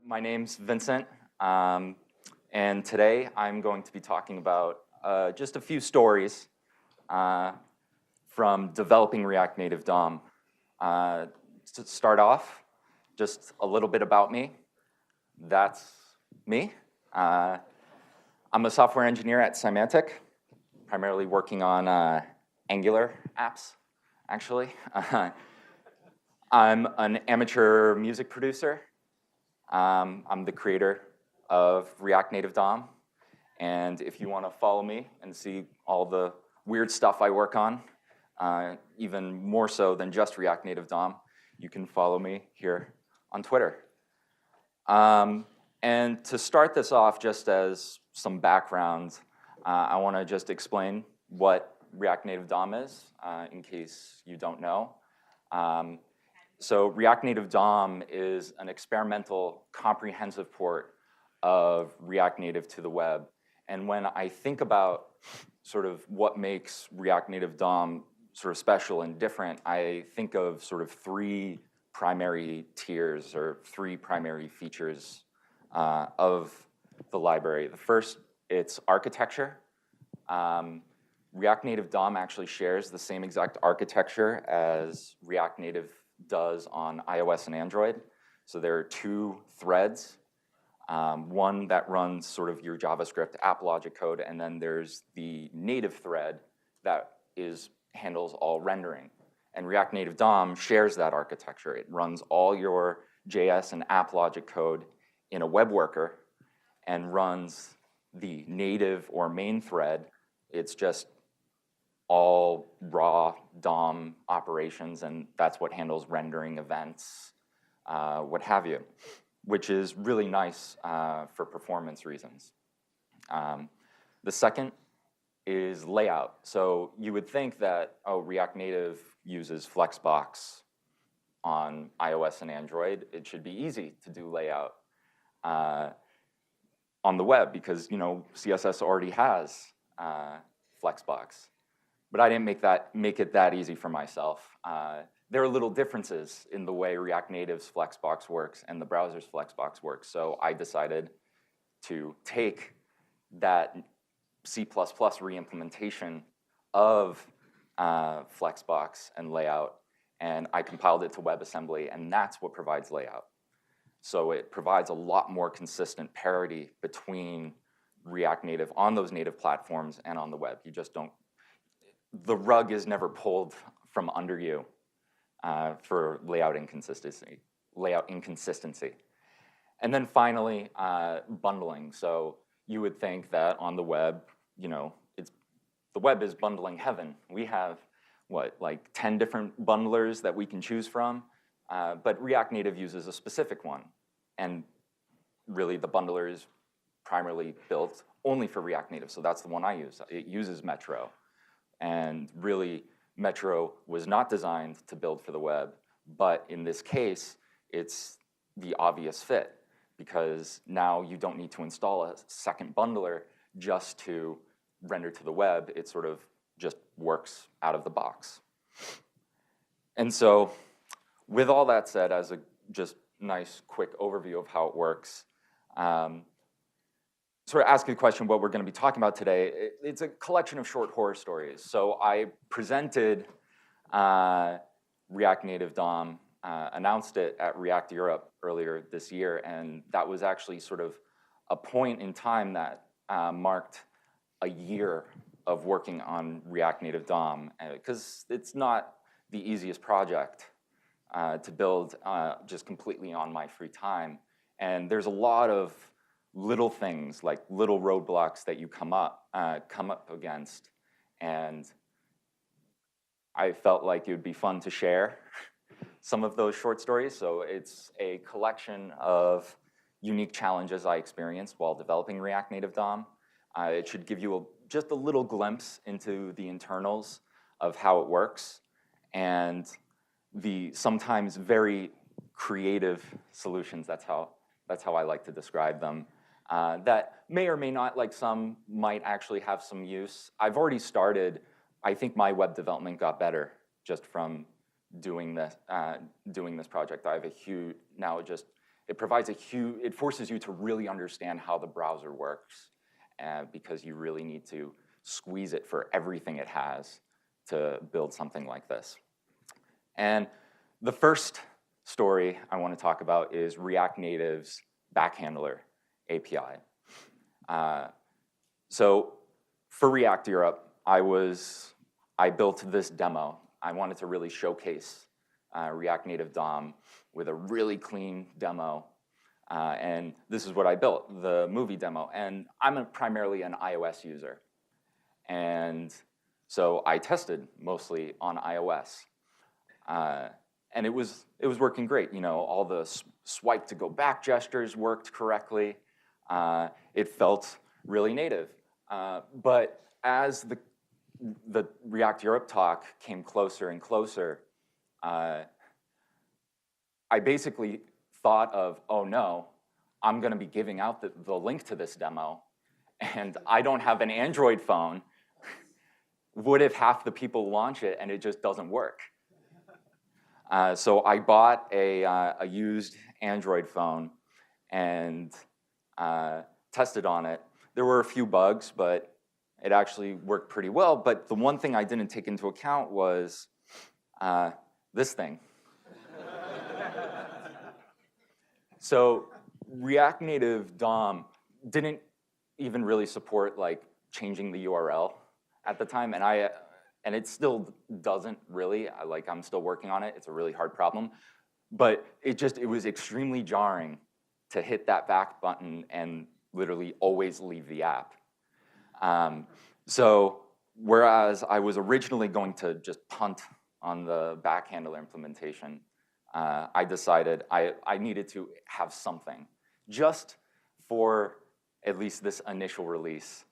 My name's Vincent, and today I'm going to be talking about just a few stories from developing React Native DOM. To start off, just a little bit about me. That's me. I'm a software engineer at Symantec, primarily working on Angular apps, actually. I'm an amateur music producer. I'm the creator of React Native DOM, and if you want to follow me and see all the weird stuff I work on, even more so than just React Native DOM, you can follow me here on Twitter. And to start this off, just as some background, I want to just explain what React Native DOM is, in case you don't know. So React Native DOM is an experimental, comprehensive port of React Native to the web. And when I think about sort of what makes React Native DOM sort of special and different, I think of sort of three primary tiers or three primary features of the library. The first, it's architecture. React Native DOM actually shares the same exact architecture as React Native does on iOS and Android. So there are two threads, one that runs sort of your JavaScript app logic code, and then there's the native thread that handles all rendering. And React Native DOM shares that architecture. It runs all your JS and app logic code in a web worker and runs the native or main thread. It's just all raw DOM operations, and that's what handles rendering events, what have you, which is really nice for performance reasons. The second is layout. So you would think that, oh, React Native uses Flexbox on iOS and Android. It should be easy to do layout on the web because CSS already has Flexbox. But I didn't make it that easy for myself. There are little differences in the way React Native's Flexbox works and the browser's Flexbox works. So I decided to take that C++ reimplementation of Flexbox and layout, and I compiled it to WebAssembly, and that's what provides layout. So it provides a lot more consistent parity between React Native on those native platforms and on the web. You just don't. The rug is never pulled from under you for layout inconsistency. And then finally, bundling. So you would think that on the web, the web is bundling heaven. We have, like 10 different bundlers that we can choose from, but React Native uses a specific one. And really, the bundler is primarily built only for React Native, so that's the one I use. It uses Metro. And really, Metro was not designed to build for the web, but in this case, it's the obvious fit because now you don't need to install a second bundler just to render to the web. It sort of just works out of the box. And so with all that said, as a just nice quick overview of how it works, sort of ask the question what we're going to be talking about today. It's a collection of short horror stories. So I presented React Native DOM, announced it at React Europe earlier this year, and that was actually sort of a point in time that marked a year of working on React Native DOM, because it's not the easiest project to build just completely on my free time. And there's a lot of little things, like little roadblocks that you come up against, and I felt like it would be fun to share some of those short stories. So it's a collection of unique challenges I experienced while developing React Native DOM. It should give you just a little glimpse into the internals of how it works and the sometimes very creative solutions. That's how I like to describe them. That may or may not, like some, might actually have some use. I've already started. I think my web development got better just from doing this project. I have a huge, now it it forces you to really understand how the browser works, because you really need to squeeze it for everything it has to build something like this. And the first story I want to talk about is React Native's backhandler API. So for React Europe, I built this demo. I wanted to really showcase React Native DOM with a really clean demo. And this is what I built, the movie demo. And I'm primarily an iOS user. And so I tested mostly on iOS. And it was working great. You know, all the swipe to go back gestures worked correctly. It felt really native. But as the React Europe talk came closer and closer, I basically thought of, oh no, I'm going to be giving out the link to this demo, and I don't have an Android phone. What if half the people launch it and it just doesn't work? So I bought a used Android phone and tested on it. There were a few bugs, but it actually worked pretty well. But the one thing I didn't take into account was this thing. So React Native DOM didn't even really support like changing the URL at the time, and it still doesn't really. I'm still working on it. It's a really hard problem, but it was extremely jarring to hit that back button and literally always leave the app. So whereas I was originally going to just punt on the backhandler implementation, I decided I needed to have something just for at least this initial release,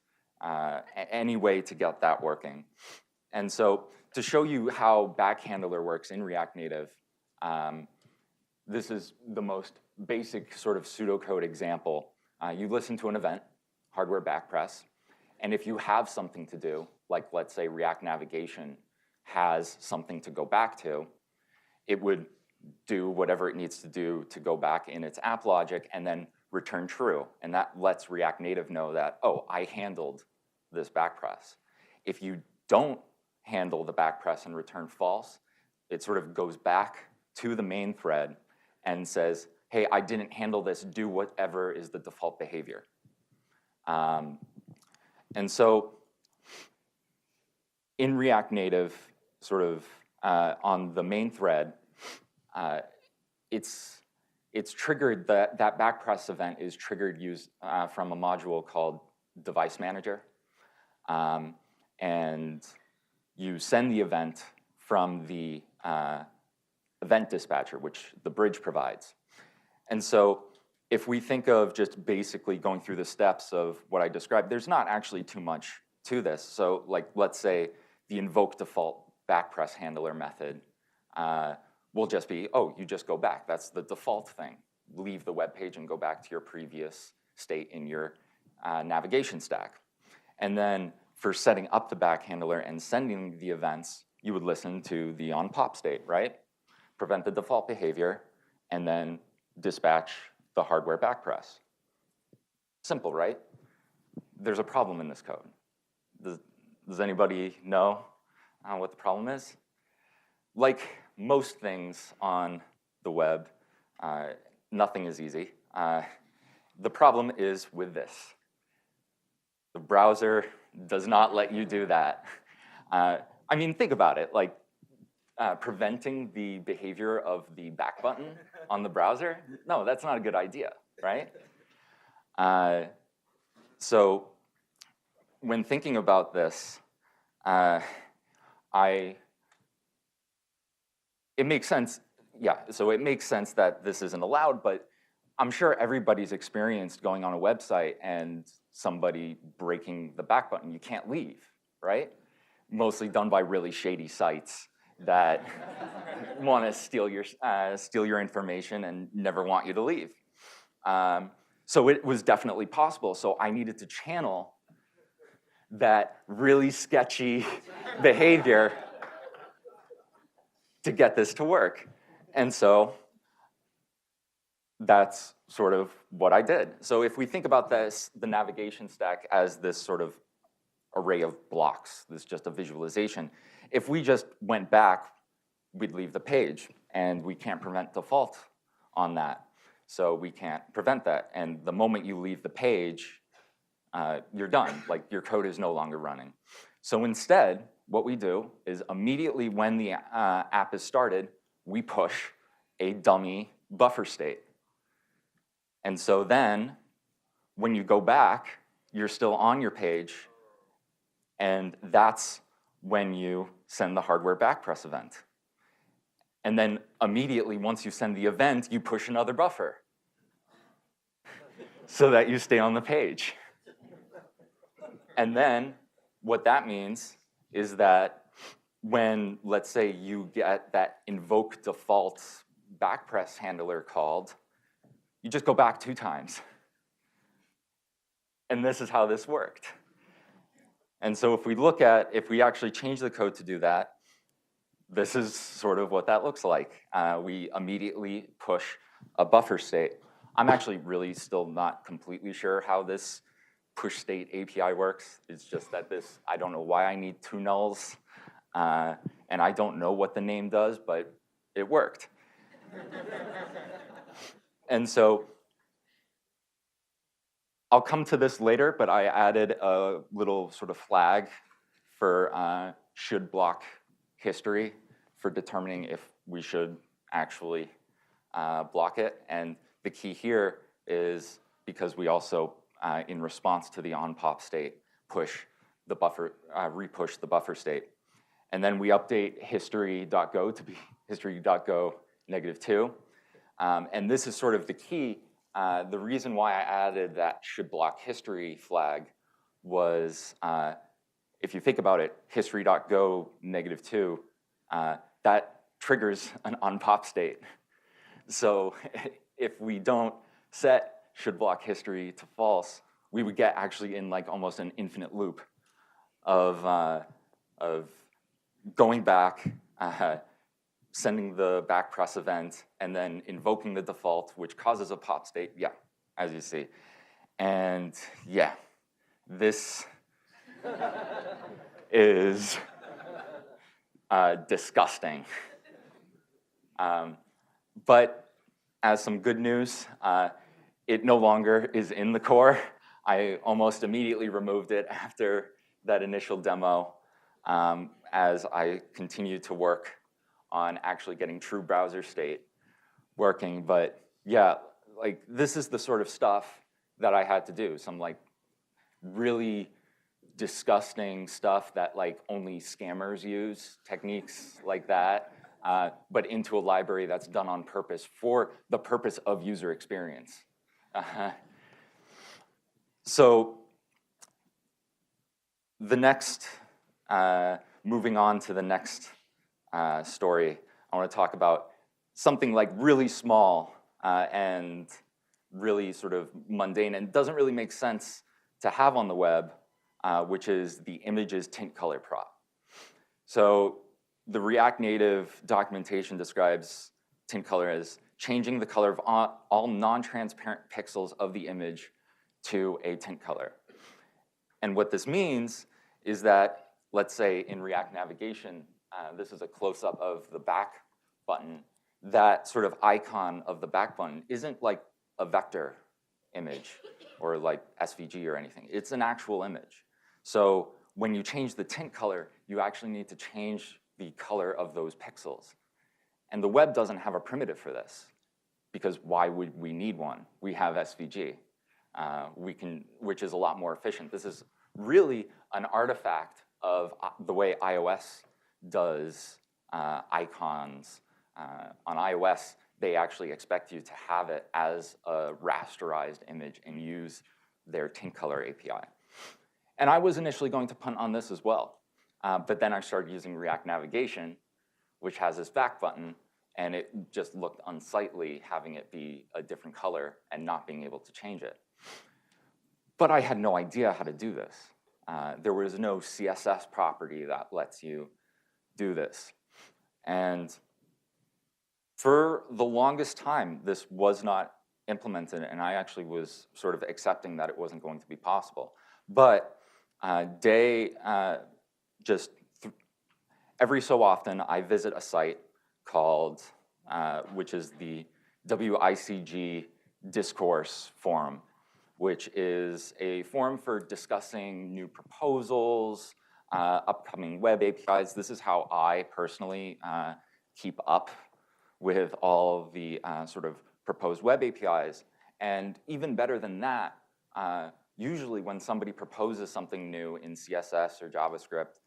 any way to get that working. And so to show you how backhandler works in React Native, this is the most basic sort of pseudocode example. You listen to an event, hardware backpress, and if you have something to do, like let's say React Navigation has something to go back to, it would do whatever it needs to do to go back in its app logic and then return true. And that lets React Native know that, oh, I handled this backpress. If you don't handle the backpress and return false, it sort of goes back to the main thread and says, hey, I didn't handle this, do whatever is the default behavior. And so in React Native, sort of on the main thread, it's triggered, that backpress event is triggered from a module called Device Manager. And you send the event from the event dispatcher, which the bridge provides. And so if we think of just basically going through the steps of what I described, there's not actually too much to this. So like, let's say the invoke default backpress handler method will just be, oh, you just go back. That's the default thing. Leave the web page and go back to your previous state in your navigation stack. And then for setting up the backhandler and sending the events, you would listen to the onPop state, right? Prevent the default behavior, and then dispatch the hardware backpress. Simple, right? There's a problem in this code. Does anybody know what the problem is? Like most things on the web, nothing is easy. The problem is with this. The browser does not let you do that. I mean, think about it. Like preventing the behavior of the back button on the browser, no, that's not a good idea, right? So when thinking about this, it makes sense, yeah, so it makes sense that this isn't allowed, but I'm sure everybody's experienced going on a website and somebody breaking the back button. You can't leave, right? Mostly done by really shady sites that want to steal your information and never want you to leave. So it was definitely possible. So I needed to channel that really sketchy behavior to get this to work. And so that's sort of what I did. So if we think about this, the navigation stack as this sort of array of blocks, this is just a visualization. If we just went back, we'd leave the page, and we can't prevent default on that. So we can't prevent that. And the moment you leave the page, you're done. Like, your code is no longer running. So instead, what we do is immediately when the app is started, we push a dummy buffer state. And so then, when you go back, you're still on your page, and that's when you send the hardware backpress event. And then immediately, once you send the event, you push another buffer so that you stay on the page. And then what that means is that when, let's say, you get that invoke default backpress handler called, you just go back 2 times. And this is how this worked. And so if we actually change the code to do that, this is sort of what that looks like. We immediately push a buffer state. I'm actually really still not completely sure how this PushState API works. It's just that I don't know why I need 2 nulls, and I don't know what the name does, but it worked. And so I'll come to this later, but I added a little sort of flag for should block history for determining if we should actually block it. And the key here is because we also, in response to the on-pop state, repush the buffer state. And then we update history.go to be history.go -2. And this is sort of the key. The reason why I added that should block history flag was, if you think about it, history.go -2, that triggers an on-pop state. So if we don't set should block history to false, we would get actually in like almost an infinite loop of going back, sending the backpress event, and then invoking the default, which causes a pop state, yeah, as you see. And yeah, this is disgusting. But as some good news, it no longer is in the core. I almost immediately removed it after that initial demo, as I continued to work on actually getting true browser state working. But yeah, like this is the sort of stuff that I had to do. Some like really disgusting stuff that like only scammers use, techniques like that, but into a library that's done on purpose for the purpose of user experience. So the next, moving on to the next story, I want to talk about something like really small and really sort of mundane and doesn't really make sense to have on the web, which is the images tintColor prop. So the React Native documentation describes tintColor as changing the color of all non-transparent pixels of the image to a tint color. And what this means is that, let's say in React navigation, this is a close-up of the back button. That sort of icon of the back button isn't like a vector image or like SVG or anything. It's an actual image. So when you change the tint color, you actually need to change the color of those pixels. And the web doesn't have a primitive for this, because why would we need one? We have SVG, which is a lot more efficient. This is really an artifact of the way iOS does icons. On iOS, they actually expect you to have it as a rasterized image and use their tintColor API. And I was initially going to punt on this as well, but then I started using React Navigation, which has this back button, and it just looked unsightly having it be a different color and not being able to change it. But I had no idea how to do this. There was no CSS property that lets you do this. And for the longest time, this was not implemented, and I actually was sort of accepting that it wasn't going to be possible. But every so often, I visit a site called, which is the WICG Discourse Forum, which is a forum for discussing new proposals, upcoming web APIs. This is how I personally keep up with all of the sort of proposed web APIs. And even better than that, usually when somebody proposes something new in CSS or JavaScript,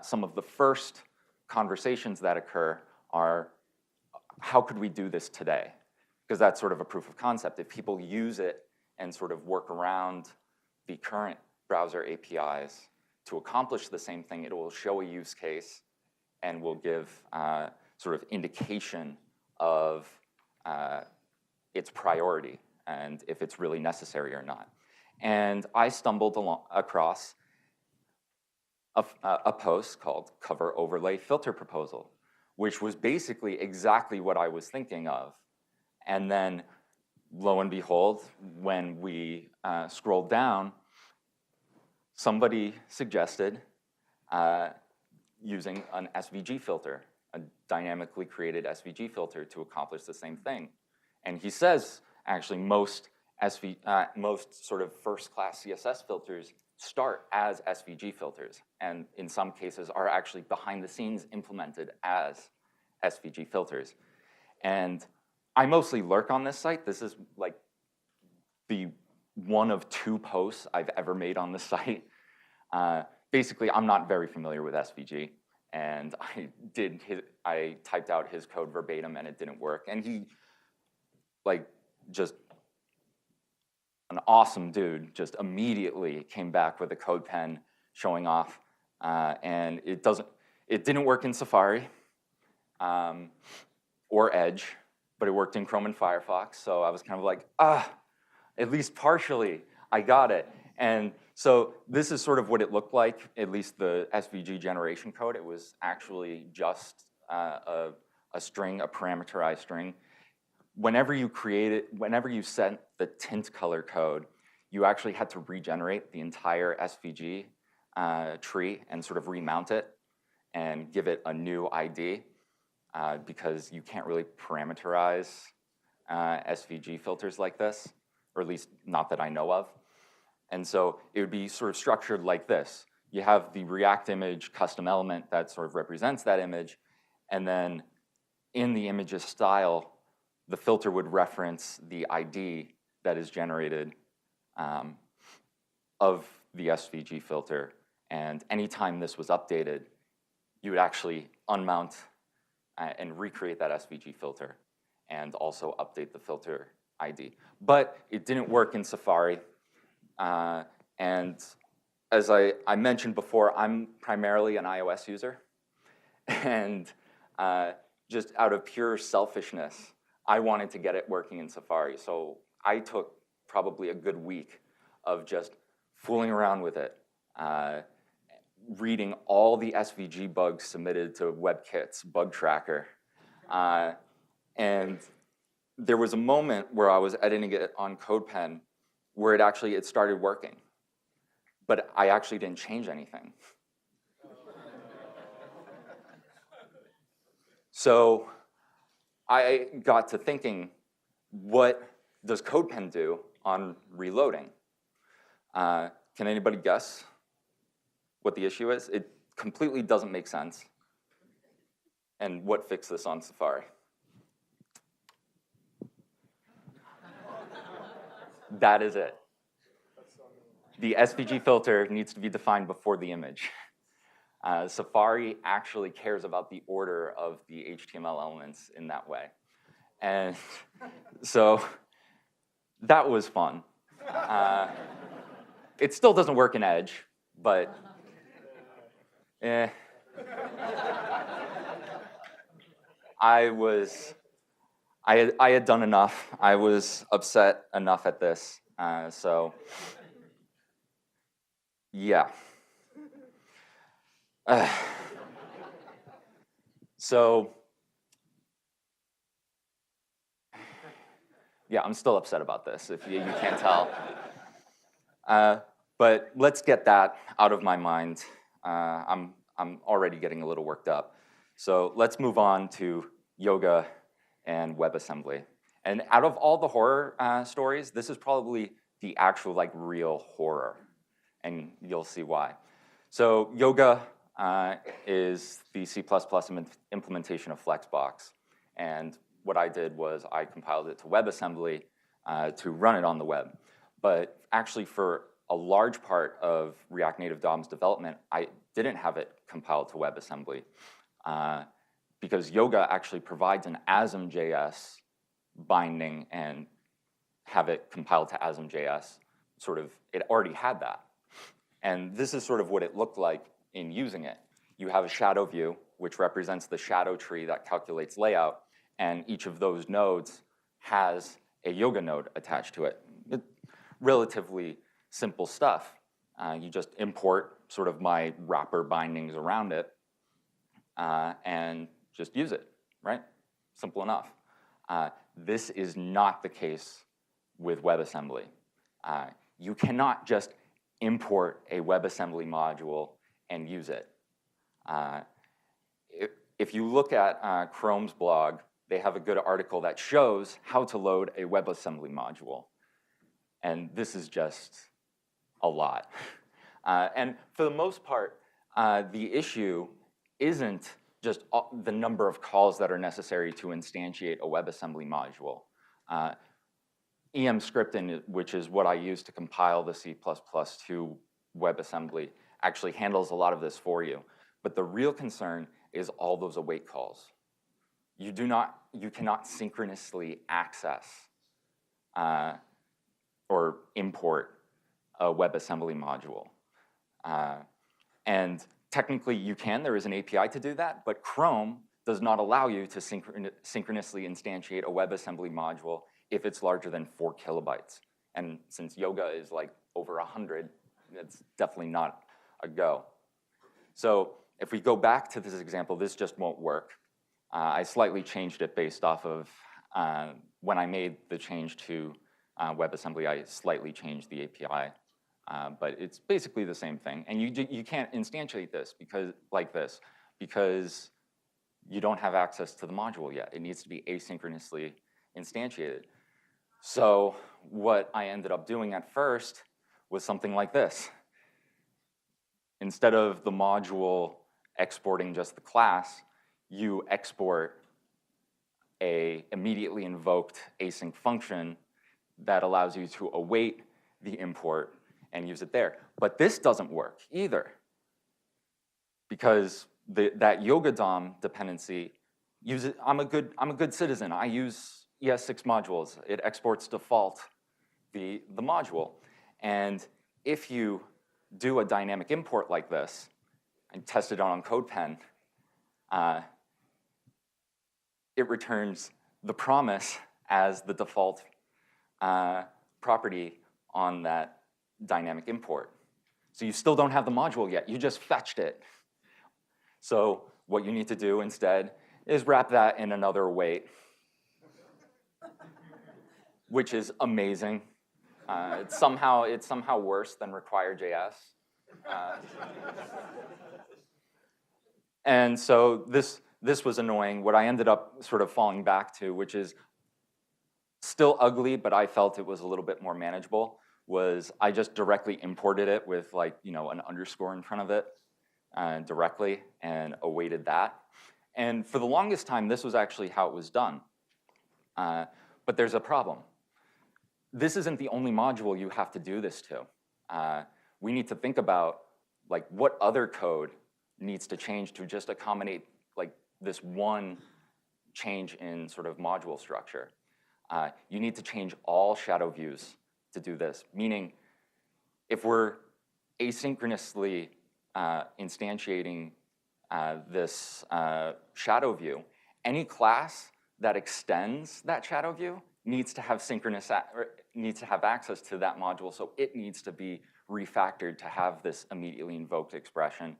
some of the first conversations that occur are, how could we do this today? Because that's sort of a proof of concept. If people use it and sort of work around the current browser APIs to accomplish the same thing, it will show a use case and will give sort of indication of its priority and if it's really necessary or not. And I stumbled across a post called Cover Overlay Filter Proposal, which was basically exactly what I was thinking of. And then, lo and behold, when we scrolled down, somebody suggested using an SVG filter, a dynamically created SVG filter, to accomplish the same thing. And he says, actually, most sort of first-class CSS filters start as SVG filters, and in some cases are actually behind the scenes implemented as SVG filters. And I mostly lurk on this site. This is like the one of 2 posts I've ever made on the site. Basically, I'm not very familiar with SVG, and I typed out his code verbatim, and it didn't work. And he, like, just an awesome dude, just immediately came back with a code pen showing off, and it didn't work in Safari or Edge, but it worked in Chrome and Firefox. So I was kind of like, at least partially, I got it. And so this is sort of what it looked like, at least the SVG generation code. It was actually just a string, a parameterized string. Whenever you sent the tintColor code, you actually had to regenerate the entire SVG tree and sort of remount it and give it a new ID because you can't really parameterize SVG filters like this, or at least not that I know of. And so it would be sort of structured like this. You have the React image custom element that sort of represents that image, and then in the image's style, the filter would reference the ID that is generated of the SVG filter. And anytime this was updated, you would actually unmount and recreate that SVG filter and also update the filter ID. But it didn't work in Safari. And as I mentioned before, I'm primarily an iOS user. And just out of pure selfishness, I wanted to get it working in Safari. So I took probably a good week of just fooling around with it, reading all the SVG bugs submitted to WebKit's bug tracker. And there was a moment where I was editing it on CodePen where it started working. But I actually didn't change anything. So I got to thinking, what does CodePen do on reloading? Can anybody guess what the issue is? It completely doesn't make sense. And what fixed this on Safari? That is it. The SVG filter needs to be defined before the image. Safari actually cares about the order of the HTML elements in that way. And so that was fun. It still doesn't work in Edge, but I had done enough. I was upset enough at this. So yeah. So Yeah, I'm still upset about this, if you can't tell. But let's get that out of my mind. I'm already getting a little worked up. So let's move on to yoga and WebAssembly. And out of all the horror stories, this is probably the actual like real horror, and you'll see why. So yoga is the C++ implementation of Flexbox, and what I did was I compiled it to WebAssembly to run it on the web. But actually, for a large part of React Native DOM's development, I didn't have it compiled to WebAssembly because Yoga actually provides an ASM.js binding and have it compiled to ASM.js. It already had that. And this is sort of what it looked like in using it. You have a shadow view, which represents the shadow tree that calculates layout, and each of those nodes has a yoga node attached to it. Relatively simple stuff. You just import sort of my wrapper bindings around it and just use it, right? Simple enough. This is not the case with WebAssembly. You cannot just import a WebAssembly module and use it. If you look at Chrome's blog, they have a good article that shows how to load a WebAssembly module. And this is just a lot. And for the most part, the issue isn't just the number of calls that are necessary to instantiate a WebAssembly module. emscripten, which is what I use to compile the C++ to WebAssembly, actually handles a lot of this for you. But the real concern is all those await calls. You cannot synchronously access or import a WebAssembly module. And technically you can, there is an API to do that, but Chrome does not allow you to synchronously instantiate a WebAssembly module if it's larger than 4 kilobytes. And since Yoga is like over 100, it's definitely not a go. So if we go back to this example, this just won't work. I slightly changed it based off of when I made the change to WebAssembly, I slightly changed the API. But it's basically the same thing. And you can't instantiate this because you don't have access to the module yet. It needs to be asynchronously instantiated. So what I ended up doing at first was something like this. Instead of the module exporting just the class, you export a immediately invoked async function that allows you to await the import and use it there. But this doesn't work either, because that Yoga DOM dependency I'm a good citizen. I use ES6 modules. It exports default the module. And if you do a dynamic import like this and test it on CodePen, it returns the promise as the default property on that dynamic import. So you still don't have the module yet. You just fetched it. So what you need to do instead is wrap that in another await, which is amazing. It's somehow worse than require.js. And so this was annoying. What I ended up sort of falling back to, which is still ugly, but I felt it was a little bit more manageable, was I just directly imported it with an underscore in front of it directly and awaited that. And for the longest time, this was actually how it was done. But there's a problem. This isn't the only module you have to do this to. We need to think about what other code needs to change to just accommodate this one change in sort of module structure. You need to change all shadow views to do this, meaning if we're asynchronously instantiating this shadow view, any class that extends that shadow view needs to have access to that module, so it needs to be refactored to have this immediately invoked expression.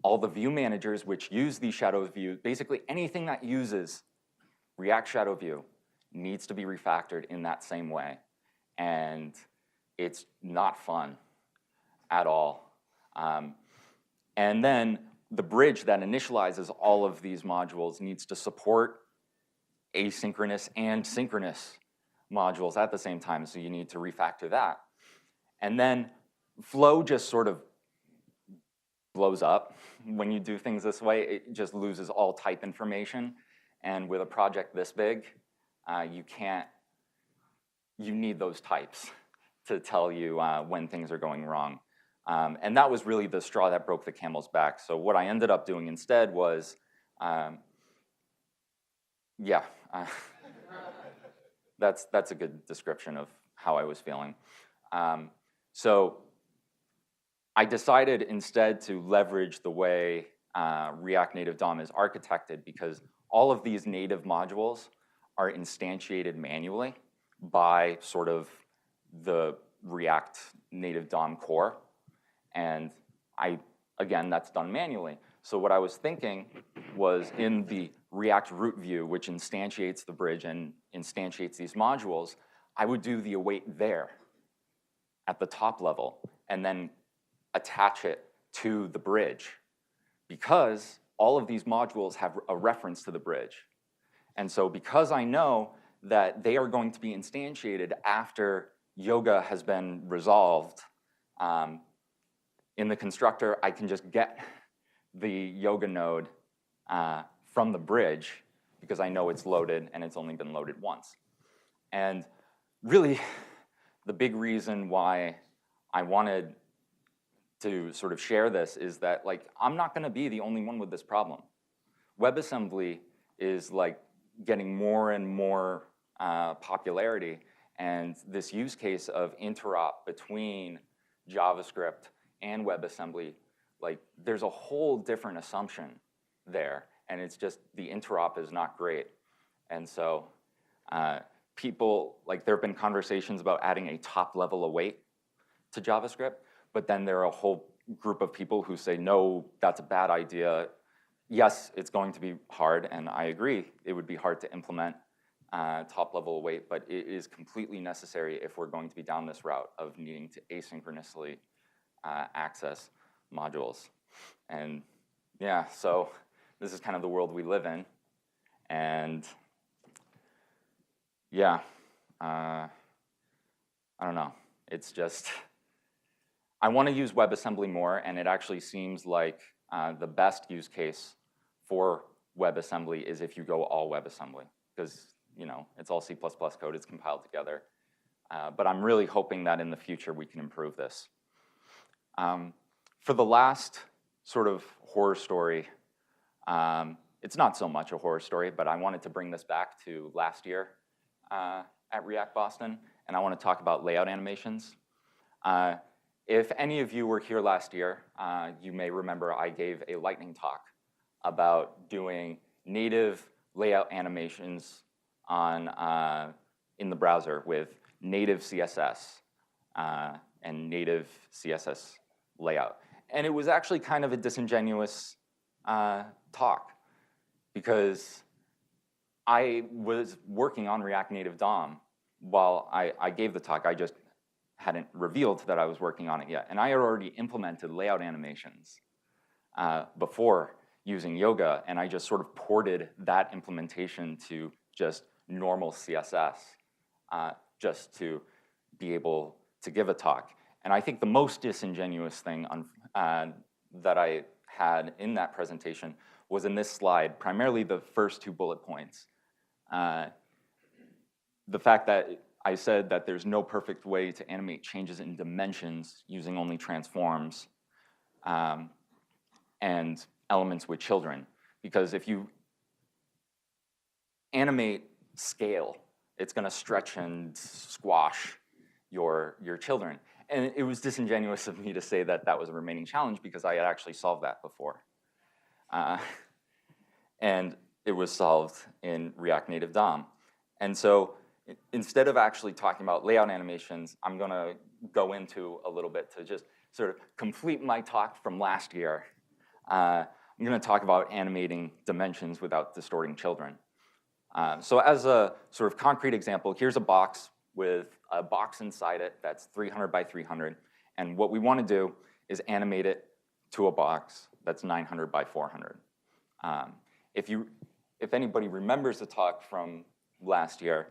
All the view managers which use these shadow views, basically anything that uses React Shadow View needs to be refactored in that same way. And it's not fun at all. And then the bridge that initializes all of these modules needs to support asynchronous and synchronous modules at the same time, so you need to refactor that. And then flow just sort of blows up when you do things this way. It just loses all type information. And with a project this big, you need those types to tell you when things are going wrong. And that was really the straw that broke the camel's back. So what I ended up doing instead was, that's a good description of how I was feeling. So I decided instead to leverage the way React Native DOM is architected, because all of these native modules are instantiated manually by sort of the React Native DOM core. And again, that's done manually. So what I was thinking was, in the React root view, which instantiates the bridge and instantiates these modules, I would do the await there at the top level and then attach it to the bridge, because all of these modules have a reference to the bridge. And so because I know that they are going to be instantiated after yoga has been resolved, in the constructor, I can just get the yoga node from the bridge, because I know it's loaded and it's only been loaded once. And really, the big reason why I wanted to sort of share this is that, like, I'm not going to be the only one with this problem. WebAssembly is like getting more and more popularity, and this use case of interop between JavaScript and WebAssembly, like, there's a whole different assumption there, and it's just the interop is not great. And so people, like, there have been conversations about adding a top-level await to JavaScript, but then there are a whole group of people who say, no, that's a bad idea. Yes, it's going to be hard, and I agree, it would be hard to implement top-level await, but it is completely necessary if we're going to be down this route of needing to asynchronously access modules. And yeah, so this is kind of the world we live in. And yeah, I don't know. It's just, I want to use WebAssembly more, and it actually seems like the best use case for WebAssembly is if you go all WebAssembly, because, you know, it's all C++ code, it's compiled together. But I'm really hoping that in the future we can improve this. For the last sort of horror story, it's not so much a horror story, but I wanted to bring this back to last year at React Boston, and I want to talk about layout animations. If any of you were here last year, you may remember I gave a lightning talk about doing native layout animations on, in the browser with native CSS and native CSS layout. And it was actually kind of a disingenuous talk, because I was working on React Native DOM while I gave the talk. I just hadn't revealed that I was working on it yet. And I had already implemented layout animations before using Yoga, and I just sort of ported that implementation to just normal CSS just to be able to give a talk. And I think the most disingenuous thing that I had in that presentation was in this slide, primarily the first 2 bullet points. The fact that I said that there's no perfect way to animate changes in dimensions using only transforms and elements with children. Because if you animate scale, it's going to stretch and squash your children. And it was disingenuous of me to say that that was a remaining challenge, because I had actually solved that before. And it was solved in React Native DOM. And so instead of actually talking about layout animations, I'm going to go into a little bit to just sort of complete my talk from last year. I'm going to talk about animating dimensions without distorting children. So as a sort of concrete example, here's a box with a box inside it that's 300 by 300. And what we want to do is animate it to a box that's 900 by 400. If anybody remembers the talk from last year,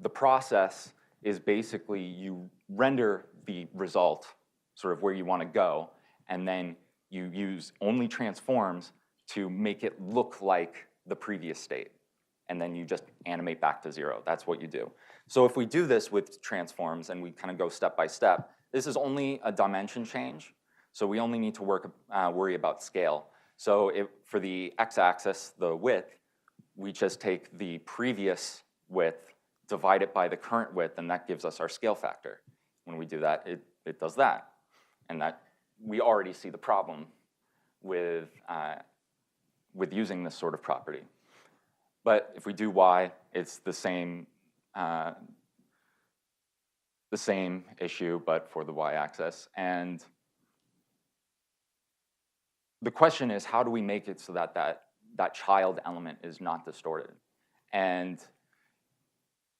the process is basically you render the result, sort of where you want to go, and then you use only transforms to make it look like the previous state. And then you just animate back to 0. That's what you do. So if we do this with transforms and we kind of go step by step, this is only a dimension change. So we only need to worry about scale. So for the x-axis, the width, we just take the previous width, divide it by the current width, and that gives us our scale factor. When we do that, it does that. And that we already see the problem with using this sort of property. But if we do y, it's the same issue, but for the y-axis. And the question is, how do we make it so that that child element is not distorted? And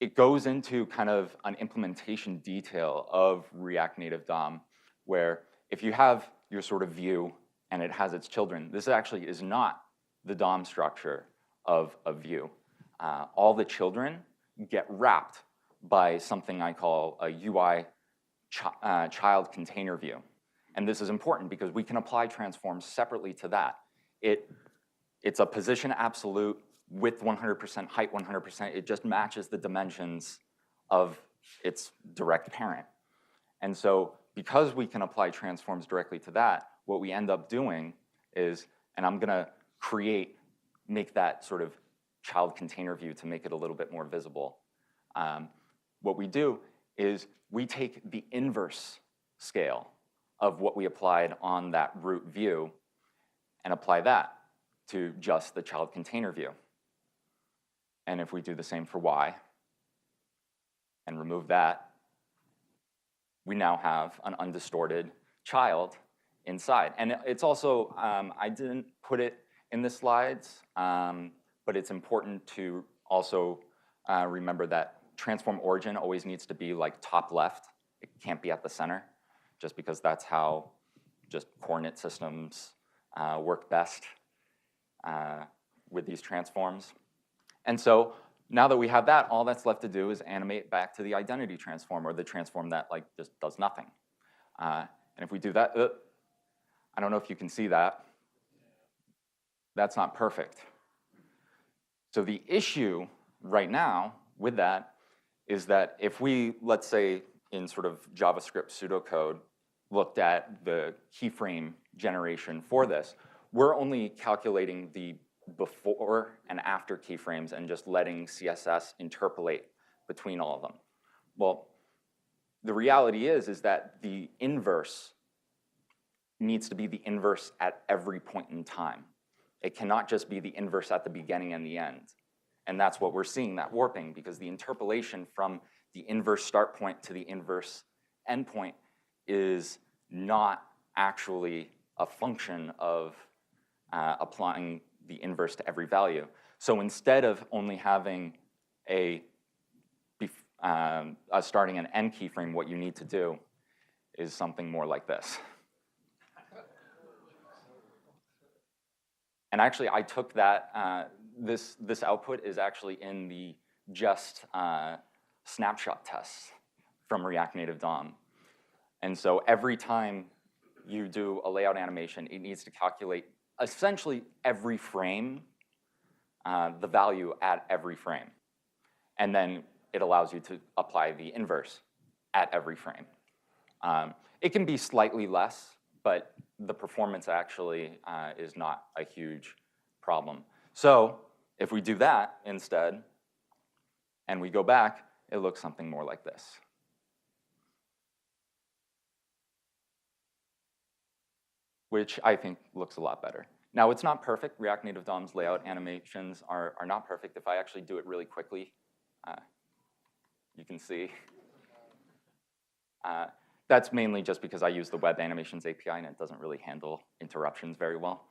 it goes into kind of an implementation detail of React Native DOM, where if you have your sort of view and it has its children, this actually is not the DOM structure of a view. All the children get wrapped by something I call a UI child container view. And this is important because we can apply transforms separately to that. It's a position absolute, width 100%, height 100%. It just matches the dimensions of its direct parent. And so because we can apply transforms directly to that, what we end up doing is, and I'm going to make that sort of child container view to make it a little bit more visible. What we do is we take the inverse scale of what we applied on that root view and apply that to just the child container view. And if we do the same for y and remove that, we now have an undistorted child inside. And it's also, I didn't put it in the slides, but it's important to also remember that transform origin always needs to be like top left. It can't be at the center, just because that's how just coordinate systems work best with these transforms. And so now that we have that, all that's left to do is animate back to the identity transform, or the transform that like just does nothing. And if we do that, I don't know if you can see that. That's not perfect. So the issue right now with that is that if we, let's say in sort of JavaScript pseudocode, looked at the keyframe generation for this, we're only calculating the before and after keyframes and just letting CSS interpolate between all of them. Well, the reality is that the inverse needs to be the inverse at every point in time. It cannot just be the inverse at the beginning and the end. And that's what we're seeing, that warping, because the interpolation from the inverse start point to the inverse end point is not actually a function of applying the inverse to every value. So instead of only having a starting and end keyframe, what you need to do is something more like this. And actually, I took that, this output is actually in the just snapshot tests from React Native DOM. And so every time you do a layout animation, it needs to calculate essentially every frame, the value at every frame. And then it allows you to apply the inverse at every frame. It can be slightly less, but the performance actually is not a huge problem. So if we do that instead, and we go back, it looks something more like this. Which I think looks a lot better. Now, it's not perfect. React Native DOM's layout animations are not perfect. If I actually do it really quickly, you can see. That's mainly just because I use the Web Animations API, and it doesn't really handle interruptions very well.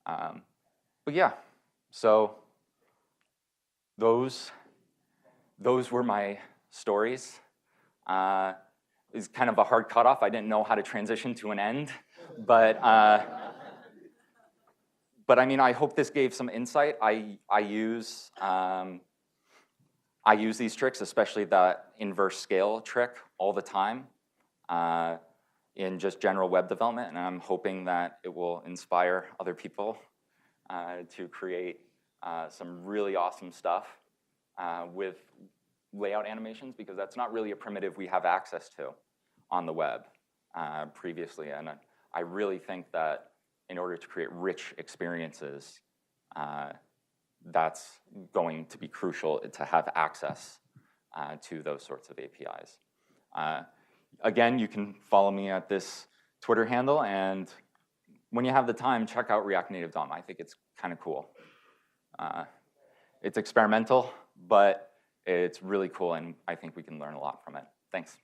But yeah, so those were my stories. It's kind of a hard cutoff. I didn't know how to transition to an end, but I mean, I hope this gave some insight. I use these tricks, especially that inverse scale trick, all the time in just general web development, and I'm hoping that it will inspire other people to create some really awesome stuff with layout animations, because that's not really a primitive we have access to on the web previously. And I really think that in order to create rich experiences, that's going to be crucial to have access to those sorts of APIs. Again, you can follow me at this Twitter handle, and when you have the time, check out React Native DOM. I think it's kind of cool. It's experimental, but it's really cool, and I think we can learn a lot from it. Thanks.